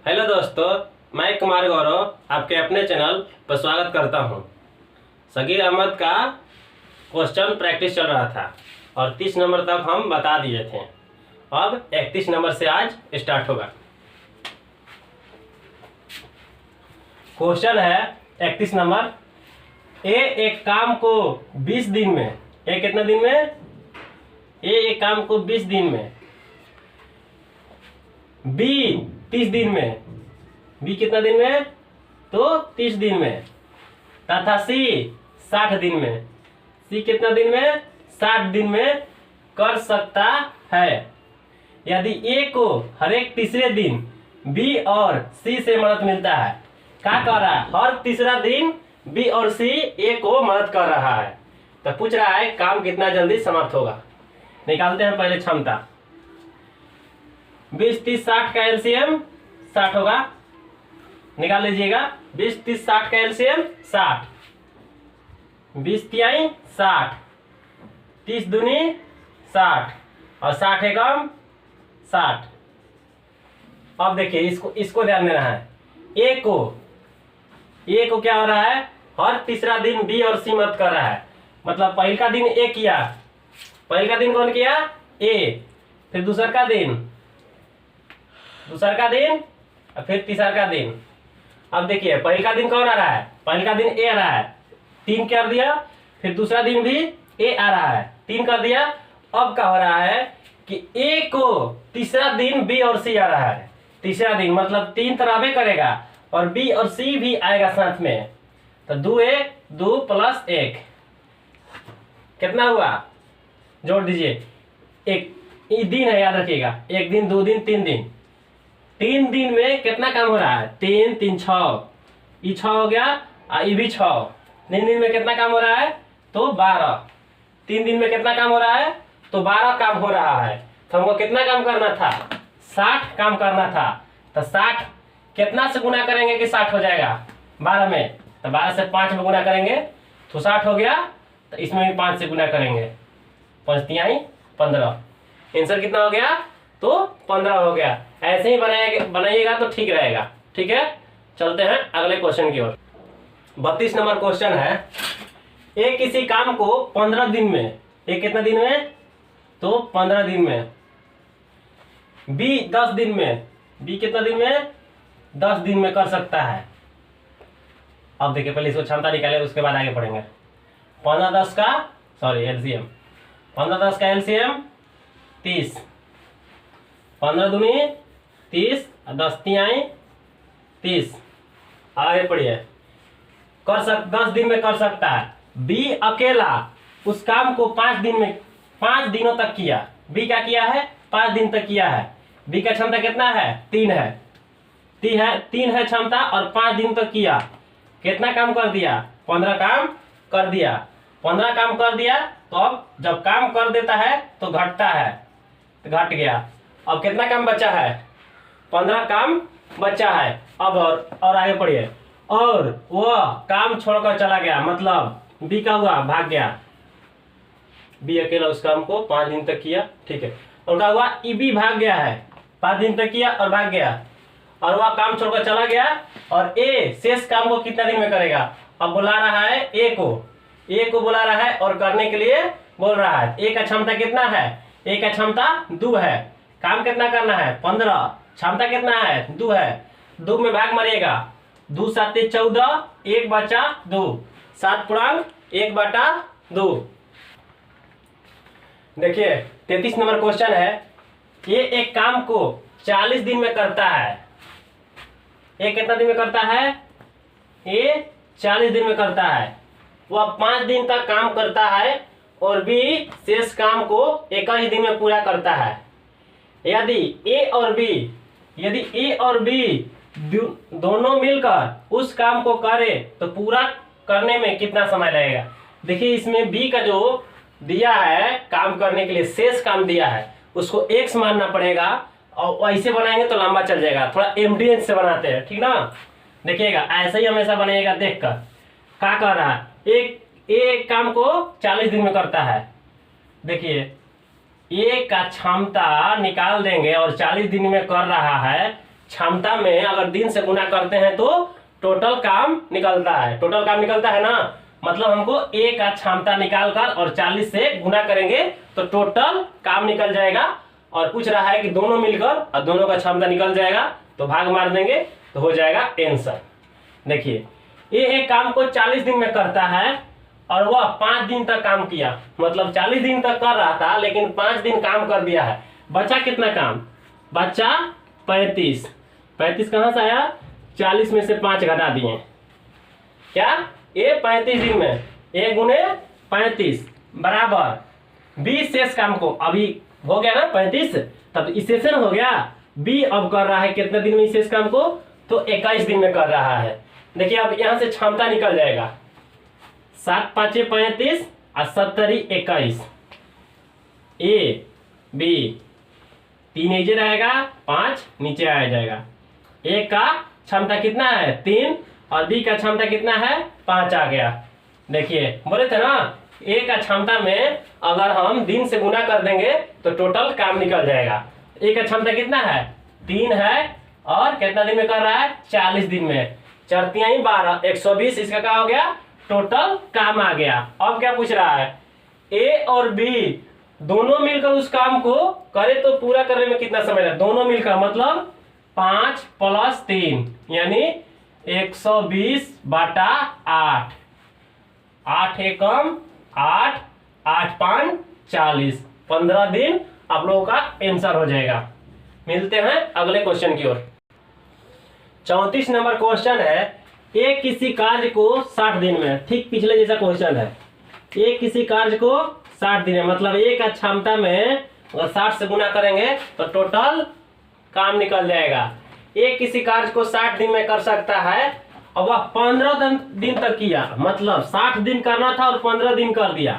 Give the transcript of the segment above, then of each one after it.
Hello दोस्तों, मैं कुमार गौरव आपके अपने चैनल पर स्वागत करता हूं। सगीर अहमद का क्वेश्चन प्रैक्टिस चल रहा था और 30 नंबर तक हम बता दिए थे। अब 31 नंबर से आज स्टार्ट होगा। क्वेश्चन है 31 नंबर। ए एक काम को 20 दिन में, ए कितना दिन में? ए एक काम को 20 दिन में, बी 30 दिन में, बी कितना दिन में? तो 30 दिन में, तथा सी 60 दिन में, सी कितना दिन में? 60 दिन में कर सकता है। यदि ए को हर एक तीसरे दिन बी और सी से मदद मिलता है। क्या कर रहा है? हर तीसरा दिन बी और सी ए को मदद कर रहा है। तो पूछ रहा है काम कितना जल्दी समाप्त होगा। निकालते हैं पहले क्षमता। 20, 30, 60 का एलसीएम 60 होगा। निकाल लीजिएगा। 20, 30, 60 का एलसीएम 60। 20 तिहाई 60, 30 दूनी 60 और 60 एकम 60। अब देखिए इसको ध्यान देना है। ए को क्या हो रहा है? हर तीसरा दिन बी और सी मदद कर रहा है। मतलब पहले का दिन ए किया, पहले का दिन कौन किया? ए। फिर दूसरा का दिन और फिर तीसरा का दिन। अब देखिए पहले का दिन कौन आ रहा है? पहले का दिन ए आ रहा है, 3 कर दिया। फिर दूसरा दिन भी ए आ रहा है, 3 कर दिया। अब क्या हो रहा है कि ए को तीसरा दिन बी और सी आ रहा है। तीसरा दिन मतलब 3 तरह करेगा और बी और सी भी आएगा साथ में। तो 2 प्लस 1 कितना हुआ? जोड़ दीजिए। एक दिन है, याद रखिएगा। 1 दिन, 2 दिन, 3 दिन। 3 दिन में कितना काम हो रहा है? 3, 3, 6, ये 6 हो गया और ये भी 6। 3 दिन में कितना काम हो रहा है? तो 12। 3 दिन में कितना काम हो रहा है? तो 12 काम हो रहा है। तो हमको कितना काम करना था? 60 काम करना था। तो 60 कितना से गुना करेंगे कि 60 हो जाएगा? 12 में। तो 12 से 5 में गुना करेंगे तो 60 हो गया। तो इसमें भी 5 से गुना करेंगे, 5 तिहाई 15। आंसर कितना हो गया? तो 15 हो गया। ऐसे ही बनाइएगा तो ठीक रहेगा। ठीक है, चलते हैं अगले क्वेश्चन की ओर। 32 नंबर क्वेश्चन है। ए किसी काम को 15 दिन में, ए कितना दिन में? तो 15 दिन में। बी 10 दिन में, बी कितना दिन में? 10 दिन में कर सकता है। अब देखिए पहले इसको क्षमता निकाले, उसके बाद आगे पढ़ेंगे। 15 10 का एलसीएम 30। 15 दूनी 30 और 10 तिहाई 30। आगे पढ़िए। 10 दिन में कर सकता है। बी अकेला उस काम को 5 दिनों तक किया। बी क्या किया है? 5 दिन तक किया है। बी का क्षमता कितना है? 3 है। 3 है क्षमता और 5 दिन तक किया। कितना काम कर दिया? 15 काम कर दिया। 15 काम कर दिया। तो अब जब काम कर देता है तो घटता है, तो घट गया। अब कितना काम बचा है? 15 काम बचा है। अब और आगे पढ़िए। और वह काम छोड़कर चला गया, मतलब बी का हुआ? भाग गया। बी अकेला उस काम को 5 दिन तक किया। ठीक है। और क्या हुआ? ई बी भाग गया है, 5 दिन तक किया और भाग गया। और वह काम छोड़कर चला गया। और ए शेष काम को कितना दिन में करेगा? अब बुला रहा है ए को बुला रहा है और करने के लिए बोल रहा है। ए का क्षमता कितना है? ए का क्षमता 2 है। काम कितना करना है? 15। क्षमता कितना है? 2 है। 2 में भाग मारिएगा। 2 7 14, 1 बचा 2, 7 पूर्णांक 1/2। देखिए 33 नंबर क्वेश्चन है। ये एक काम को 40 दिन में करता है। ये कितना दिन में करता है? ये 40 दिन में करता है। वह 5 दिन तक काम करता है और बी शेष काम को 21 दिन में पूरा करता है। यदि ए और बी दोनों मिलकर उस काम को करे तो पूरा करने में कितना समय लगेगा? देखिए इसमें बी का जो दिया है काम करने के लिए, शेष काम दिया है, उसको x मानना पड़ेगा। और ऐसे बनाएंगे तो लंबा चल जाएगा। थोड़ा एमडीएन से बनाते हैं, ठीक ना? देखिएगा ऐसे ही हमेशा बनाइएगा। देखकर क्या कर रहा है? एक काम को 40 दिन में करता है। देखिए ए का क्षमता निकाल देंगे और 40 दिन में कर रहा है क्षमता में अगर दिन से गुना करते हैं तो टोटल काम निकलता है। टोटल काम निकलता है ना, मतलब हमको ए का क्षमता निकाल कर और 40 से गुना करेंगे तो टोटल काम निकल जाएगा। और पूछ रहा है कि दोनों मिलकर और दोनों का क्षमता निकल जाएगा तो भाग मार देंगे तो हो जाएगा आंसर। देखिए ये एक काम को 40 दिन में करता है और वह 5 दिन तक काम किया, मतलब 40 दिन तक कर रहा था लेकिन 5 दिन काम कर दिया है। बचा कितना काम? बचा 35। 35 कहाँ से आया? 40 में से 5 घटा दिए क्या? ये 35 दिन में ए गुने 35 बराबर 20 शेष काम को अभी हो गया ना 35, तब इस शेष हो गया। बी अब कर रहा है कितने दिन में इस शेष काम को? तो 21 दिन में कर रहा है। देखिए अब यहां से क्षमता निकल जाएगा 7 5 35 और 70 21। ए बी 3 नीचे रहेगा, 5 नीचे आ जाएगा। ए का क्षमता कितना है? 3 और बी का क्षमता कितना है? 5 आ गया। देखिए बोले थे ना ए का क्षमता में अगर हम दिन से गुना कर देंगे तो टोटल काम निकल जाएगा। ए का क्षमता कितना है? 3 है और कितना दिन में कर रहा है? 40 दिन में। 4 3 12 120, इसका क्या हो गया? टोटल काम आ गया। अब क्या पूछ रहा है? ए और बी दोनों मिलकर उस काम को करे तो पूरा करने में कितना समय लगे? दोनों मिलकर मतलब 5 + 3 यानी 120 बटा 8। 8 एकम 8, 8 5 40। 15 दिन आप लोगों का आंसर हो जाएगा। मिलते हैं अगले क्वेश्चन की ओर। 34 नंबर क्वेश्चन है, एक किसी कार्य को 60 दिन में, ठीक पिछले जैसा क्वेश्चन है। एक किसी कार्य को 60 दिन में मतलब एक का क्षमता में अगर 60 से गुना करेंगे तो टोटल काम निकल जाएगा। एक किसी कार्य को 60 दिन में कर सकता है और वह 15 दिन तक किया, मतलब 60 दिन करना था और 15 दिन कर दिया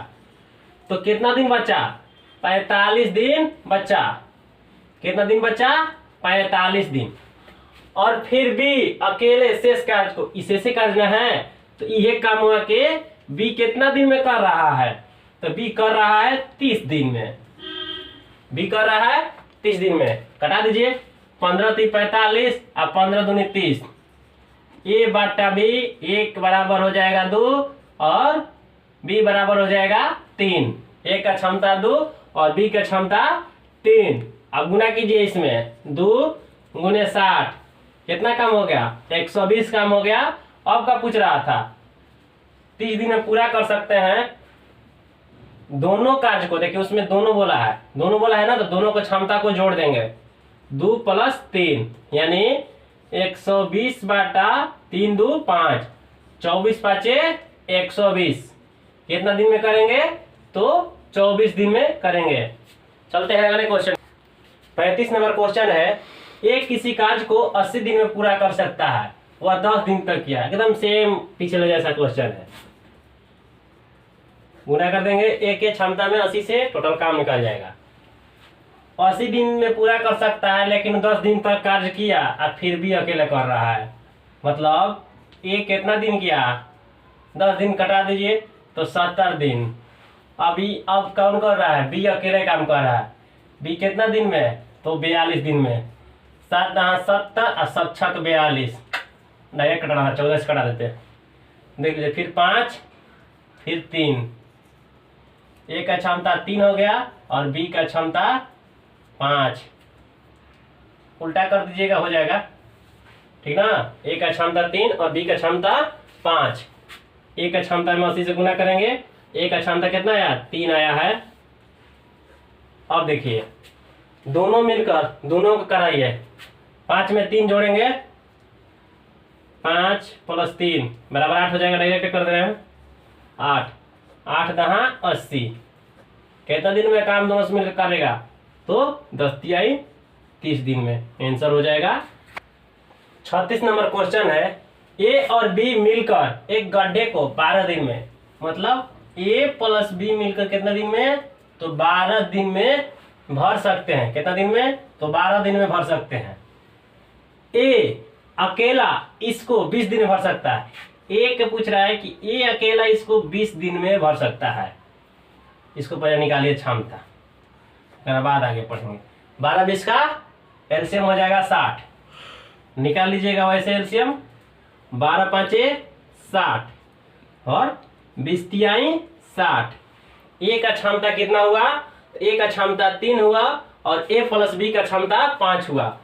तो कितना दिन बचा? 45 दिन बचा। कितना दिन बचा? 45 दिन। और फिर भी अकेले शेष कार्य को इसे से करना है तो ये काम हुआ कि बी कितना दिन में कर रहा है? तो बी कर रहा है 30 दिन में। बी कर रहा है 30 दिन में। कटा दीजिए 15 3 45 और 15 दूनी 30। ए बटा बी, एक बराबर हो जाएगा 2 और बी बराबर हो जाएगा 3। ए का क्षमता 2 और बी का क्षमता 3। अब गुना कीजिए इसमें 2 गुने 60 कितना काम हो गया? 120 काम हो गया। अब का पूछ रहा था 30 दिन में पूरा कर सकते हैं दोनों कार्य को। देखिए उसमें दोनों बोला है, दोनों बोला है ना, तो दोनों को क्षमता को जोड़ देंगे 2 + 3 यानी 120 बटा 3 2 5 24 5 120। कितना दिन में करेंगे? तो 24 दिन में करेंगे। चलते हैं अगले क्वेश्चन। 35 नंबर क्वेश्चन है, एक किसी कार्य को 80 दिन में पूरा कर सकता है, वह 10 दिन तक किया। एकदम सेम पिछले जैसा क्वेश्चन है। गुना कर देंगे एक के क्षमता में 80 से टोटल काम निकल जाएगा। 80 दिन में पूरा कर सकता है लेकिन 10 दिन तक कार्य किया और फिर भी अकेले कर रहा है, मतलब ए कितना दिन किया? 10 दिन कटा दीजिए तो 70 दिन। अभी अब कौन कर रहा है? बी अकेले काम कर रहा है। बी कितना दिन में? तो 42 दिन में। 7 9 70 और 7 6 42। डायरेक्ट कटाना है, 14 से कटा देते हैं। देख लीजिए फिर 5 फिर 3। ए का क्षमता 3 हो गया और बी का क्षमता 5। उल्टा कर दीजिएगा हो जाएगा, ठीक ना। ए का क्षमता 3 और बी का क्षमता 5। ए का क्षमता में 80 से गुना करेंगे। ए का क्षमता कितना आया? 3 आया है। अब देखिए दोनों मिलकर दोनों को कराइए। 5 में 3 जोड़ेंगे 5 + 3 बराबर 8 हो जाएगा। डायरेक्ट कर दे रहे हैं 8 8 दहा 80। कितना दिन में काम दोनों से मिलकर करेगा? तो 10 तिहाई 30 दिन में आंसर हो जाएगा। 36 नंबर क्वेश्चन है, ए और बी मिलकर एक गड्ढे को 12 दिन में, मतलब ए + बी मिलकर कितना दिन में? तो 12 दिन में भर सकते हैं। कितना दिन में? तो 12 दिन में भर सकते हैं। ए अकेला इसको 20 दिन में भर सकता है। ए के पूछ रहा है कि ए अकेला इसको 20 दिन में भर सकता है। इसको पहले निकालिए क्षमता, फिर बाद आगे पढ़ेंगे। 12 20 का एलसीएम हो जाएगा 60। निकाल लीजिएगा वैसे एलसीएम। 12 पाँचे 60 और 20 तिहाई 60। ए का क्षमता कितना हुआ? ए का क्षमता 3 हुआ और ए प्लस बी का क्षमता 5 हुआ।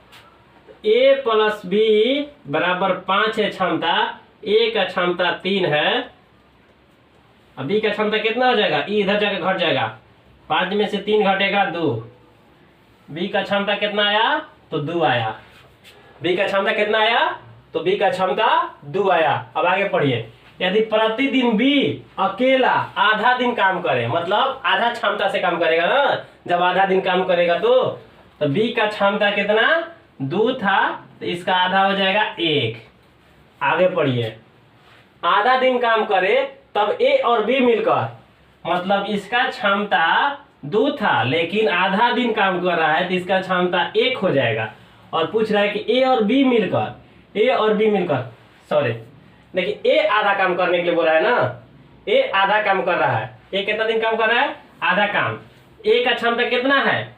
ए प्लस बी बराबर 5 है क्षमता, ए का क्षमता 3 है। अब बी का क्षमता कितना हो जाएगा? ई इधर जाकर घट जाएगा, 5 में से 3 घटेगा 2। बी का क्षमता कितना आया? तो 2 आया। बी का क्षमता कितना आया? तो बी का क्षमता 2 आया। अब आगे पढ़िए। यदि प्रतिदिन बी अकेला आधा दिन काम करे, मतलब आधा क्षमता से काम करेगा ना, जब आधा दिन काम करेगा तो बी का क्षमता कितना? 2 था, तो इसका आधा हो जाएगा 1। आगे पढ़िए। आधा दिन काम करे तब ए और बी मिलकर, मतलब इसका क्षमता 2 था लेकिन आधा दिन काम कर रहा है तो इसका क्षमता 1 हो जाएगा। और पूछ रहा है कि ए और बी मिलकर सॉरी, देखिए ए आधा काम करने के लिए बोला है ना, ए आधा काम कर रहा है। ए कितना दिन काम कर रहा है? आधा काम। ए का क्षमता कितना है?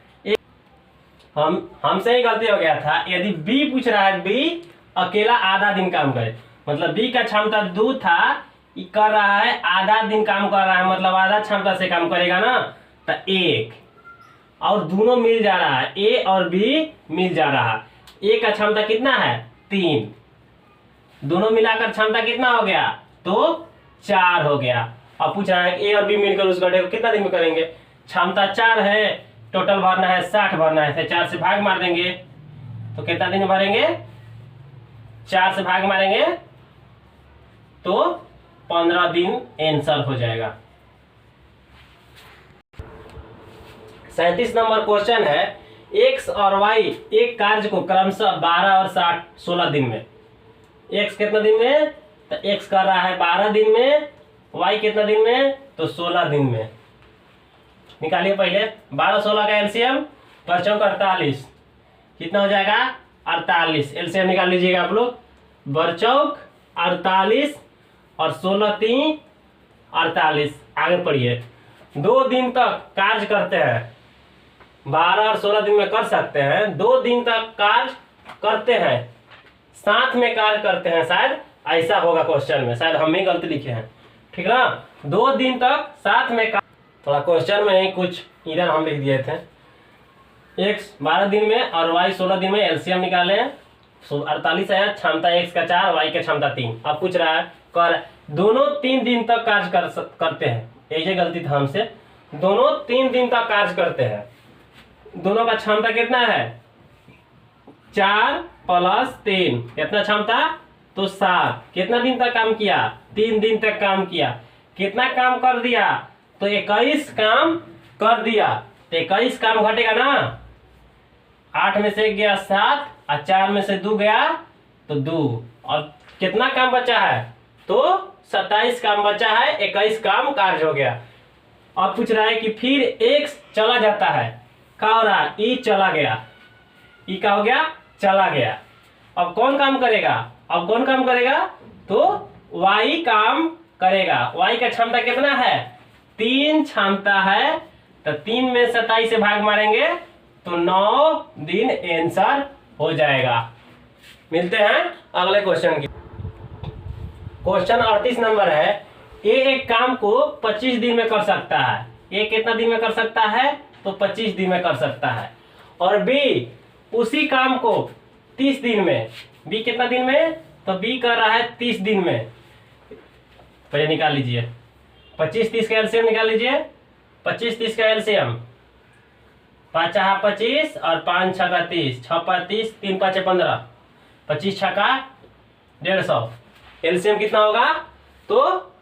हमसे ही गलती हो गया था। यदि बी पूछ रहा है, बी अकेला आधा दिन काम करे, मतलब बी का क्षमता 2 था, कर रहा है आधा दिन काम कर रहा है, मतलब आधा क्षमता से काम करेगा ना, तो 1। और दोनों मिल जा रहा है, ए और बी मिल जा रहा है। ए का क्षमता कितना है? 3। दोनों मिलाकर क्षमता कितना हो गया? तो 4 हो गया। अब पूछ रहा है ए और बी मिलकर उस गड्ढे को कितना दिन में करेंगे? क्षमता 4 है, टोटल भरना है 60 भरना है, 4 से भाग मार देंगे तो कितना दिन में भरेंगे? 4 से भाग मारेंगे तो 15 दिन आंसर हो जाएगा। 37 नंबर क्वेश्चन है, एक्स और वाई एक कार्य को क्रमशः 12 और 16 दिन में। एक्स कितना दिन में? तो एक्स कर रहा है 12 दिन में, वाई कितना दिन में? तो 16 दिन में। निकालिए पहले 12-16 का एलसीएम, 4×48 कितना हो जाएगा? 48। एलसीएम निकाल लीजिएगा आप लोग। 4×48 और 16×3 48। आगे पढ़िए। 2 दिन तक कार्य करते हैं, 12 और 16 दिन में कर सकते हैं। 2 दिन तक कार्य करते हैं, साथ में कार्य करते हैं, शायद ऐसा होगा क्वेश्चन में, शायद हम ही गलती लिखे हैं, ठीक ना। 2 दिन तक साथ में थोड़ा क्वेश्चन में ही कुछ इधर हम लिख दिए थे। एक्स 12 दिन में और वाई 16 दिन में। एलसीएम निकाले 48 आया, क्षमता एक्स का 4, वाई का क्षमता 3। अब पूछ रहा है कर दोनों 3 दिन तक कार्य करते हैं, ये गलती था हमसे। दोनों 3 दिन तक कार्य करते हैं, दोनों का क्षमता कितना है? 4 + 3 कितना क्षमता? तो 7। कितना दिन तक काम किया? 3 दिन तक काम किया। कितना काम कर दिया? तो 21 काम कर दिया। तो 21 काम घटेगा ना, 8 में से 1 गया 7 और 4 में से 2 गया तो 2, और कितना काम बचा है? तो 27 काम बचा है, 21 काम कार्य हो गया। अब पूछ रहा है कि फिर एक्स चला जाता है, क्या हो रहा है? ई चला गया, ई का हो गया? चला गया। अब कौन काम करेगा? तो वाई काम करेगा। वाई का क्षमता कितना है? 3 क्षमता है, तो 3 में 27 से भाग मारेंगे तो 9 दिन आंसर हो जाएगा। मिलते हैं अगले क्वेश्चन की। क्वेश्चन 38 नंबर है, ए एक काम को 25 दिन में कर सकता है। ए कितना दिन में कर सकता है? तो 25 दिन में कर सकता है। और बी उसी काम को 30 दिन में। बी कितना दिन में? तो बी कर रहा है 30 दिन में। पहले निकाल लीजिए 25-30 का एलसीएम निकाल लीजिए। 25-30 का एलसीएम, 5×5 25 और 5×6 30, 6×5 30, 3×5 15, 25×6 150। एलसीएम कितना होगा? तो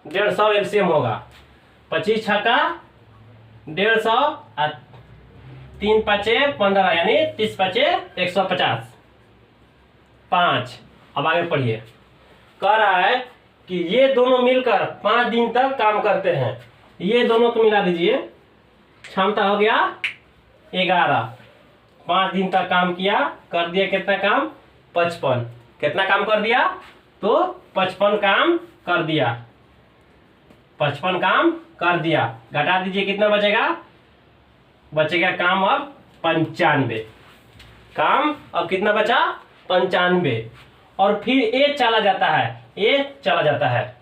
150 एलसीएम होगा। 25×6 150 और 3×5 15, यानी 30×5 150। 5। अब आगे पढ़िए। कह रहा है कि ये दोनों मिलकर 5 दिन तक काम करते हैं। ये दोनों को मिला दीजिए, क्षमता हो गया 11। 5 दिन तक काम किया, कर दिया कितना काम? 55। कितना काम कर दिया? तो 55 काम कर दिया। 55 काम कर दिया। घटा दीजिए, कितना बचेगा? बचेगा काम अब 95 काम। अब कितना बचा? 95 और फिर ए चला जाता है, ए चला जाता है।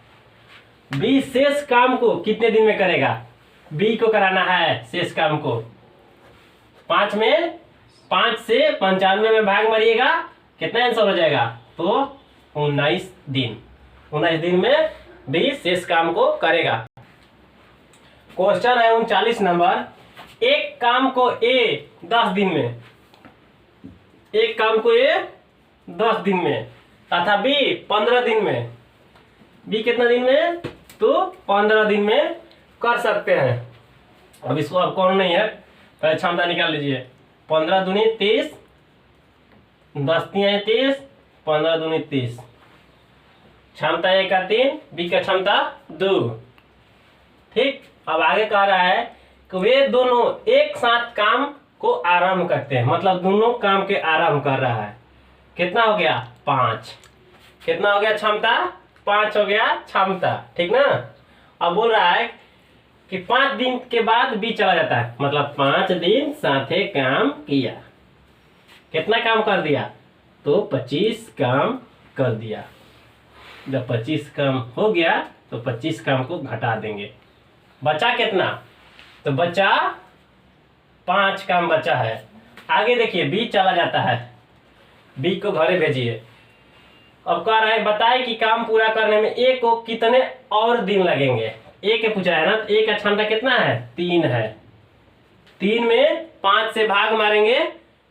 बी शेष काम को कितने दिन में करेगा? बी को कराना है शेष काम को। 5 से 95 में भाग मारिएगा, कितना आंसर हो जाएगा? तो 19 दिन। 19 दिन में बी शेष काम को करेगा। क्वेश्चन है 39 नंबर। एक काम को ए 10 दिन में, एक काम को ए 10 दिन में तथा बी 15 दिन में, बी कितना दिन में? तो 15 दिन में कर सकते हैं। अब इसको अब कौन नहीं है, पहले क्षमता निकाल लीजिए। 15 दूनी 30, 10 तिया 30, 15 दूनी 30। क्षमता ए का 3, बी का क्षमता 2। ठीक, अब आगे कह रहा है कि वे दोनों एक साथ काम को आरंभ करते हैं, मतलब दोनों काम के आरंभ कर रहा है। कितना हो गया? 5। कितना हो गया क्षमता? 5 हो गया क्षमता। ठीक ना। अब बोल रहा है कि 5 दिन के बाद बी चला जाता है, मतलब 5 दिन साथे काम किया। कितना काम कर दिया? तो 25 काम कर दिया। जब 25 काम हो गया तो 25 काम को घटा देंगे। बचा कितना? तो बचा 5 काम बचा है। आगे देखिए, बी चला जाता है, बी को घरे भेजिए। अब कह रहा है बताए कि काम पूरा करने में ए को कितने और दिन लगेंगे। ए के पूछा है ना, ए का क्षमता कितना है? 3 है। 3 में 5 से भाग मारेंगे,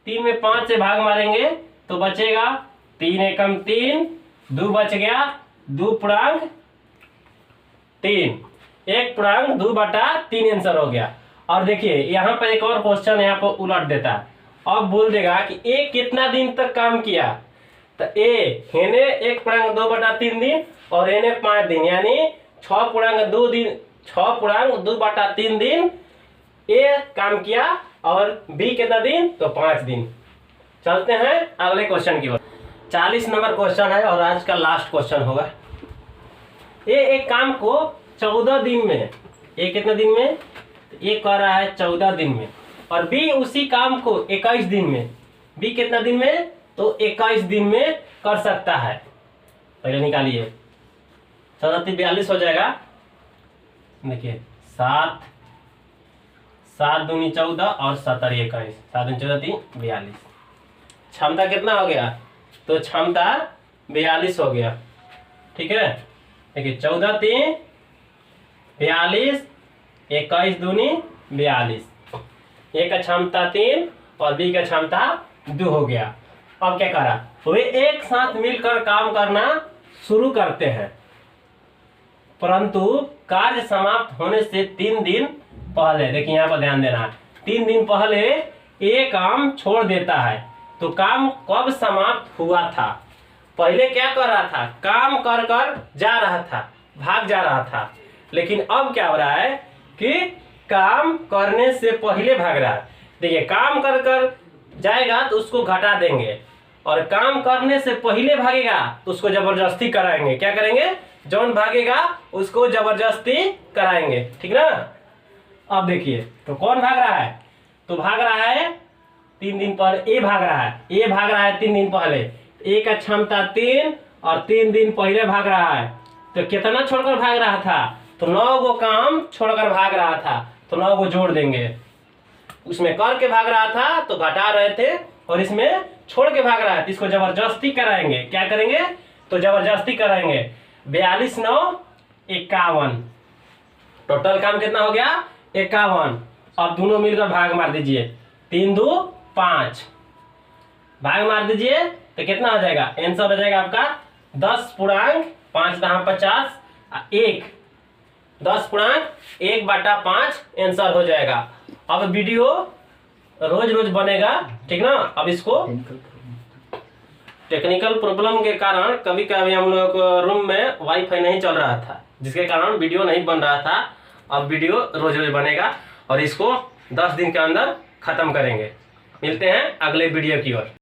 3 में 5 से भाग मारेंगे तो बचेगा 3 एकम 3, 2 बच गया, 2 पूर्णांक 3, 1 पूर्णांक 2 बटा 3 आंसर हो गया। और देखिए यहाँ पर एक और क्वेश्चन यहाँ पर उलट देता है। अब बोल देगा कि ए कितना दिन तक काम किया, तो ए हेने 1 पूर्णांक 2 बटा 3 दिन और एने 5 दिन, यानी 6 पूर्णांक 2 दिन, 6 पूर्णांक 2 बटा 3 दिन ए काम किया और बी कितना दिन? तो 5 दिन। चलते हैं अगले क्वेश्चन की ओर। 40 नंबर क्वेश्चन है और आज का लास्ट क्वेश्चन होगा। ए एक काम को 14 दिन में, ए कितने दिन में? ए कर रहा है 14 दिन में और बी उसी काम को 21 दिन में, बी कितना दिन में? तो 21 दिन में कर सकता है। पहले निकालिए, 42 हो जाएगा। देखिए 7 दूनी 14 और 7 21, 7 दूनी 14 3 42। क्षमता कितना हो गया? तो क्षमता 42 हो गया। ठीक है, देखिए 14 3 42, 21 दूनी 42। ए का क्षमता 3 और बी का क्षमता 2 हो गया। अब क्या करा? वे एक साथ मिलकर काम करना शुरू करते हैं, परंतु कार्य समाप्त होने से 3 दिन पहले, देखिए यहाँ पर ध्यान देना है, 3 दिन पहले ये काम छोड़ देता है। तो काम कब समाप्त हुआ था? पहले क्या कर रहा था? काम कर कर जा रहा था, भाग जा रहा था। लेकिन अब क्या हो रहा है कि काम करने से पहले भाग रहा है। देखिए काम कर कर जाएगा तो उसको घटा देंगे, और काम करने से पहले भागेगा तो उसको जबरदस्ती कराएंगे। क्या करेंगे? जौन भागेगा उसको जबरदस्ती कराएंगे। ठीक ना। अब देखिए तो कौन भाग रहा है? तो भाग रहा है 3 दिन पहले, ए भाग रहा है, ए भाग रहा है 3 दिन पहले। ए का क्षमता 3 और 3 दिन पहले भाग रहा है। तो कितना छोड़कर भाग रहा था? तो 9 गो काम छोड़कर भाग रहा था, तो 9 गो जोड़ देंगे। उसमें करके भाग रहा था तो घटा रहे थे, और इसमें छोड़ के भाग रहा है तो इसको जबरदस्ती कराएंगे। क्या करेंगे? तो जबरदस्ती कराएंगे। 42 9 51, टोटल काम कितना हो गया? 51। अब दोनों मिलकर भाग मार दीजिए, 3 2 5, भाग मार दीजिए तो कितना हो जाएगा? आंसर हो जाएगा आपका 10 पूर्णांक 5 दहा 50 1, 10 पूर्णांक 1 बटा 5 आंसर हो जाएगा। अब वीडियो रोज रोज बनेगा, ठीक ना। अब इसको टेक्निकल प्रॉब्लम के कारण कभी कभी हम लोग रूम में वाईफाई नहीं चल रहा था, जिसके कारण वीडियो नहीं बन रहा था। अब वीडियो रोज रोज बनेगा और इसको 10 दिन के अंदर खत्म करेंगे। मिलते हैं अगले वीडियो की ओर।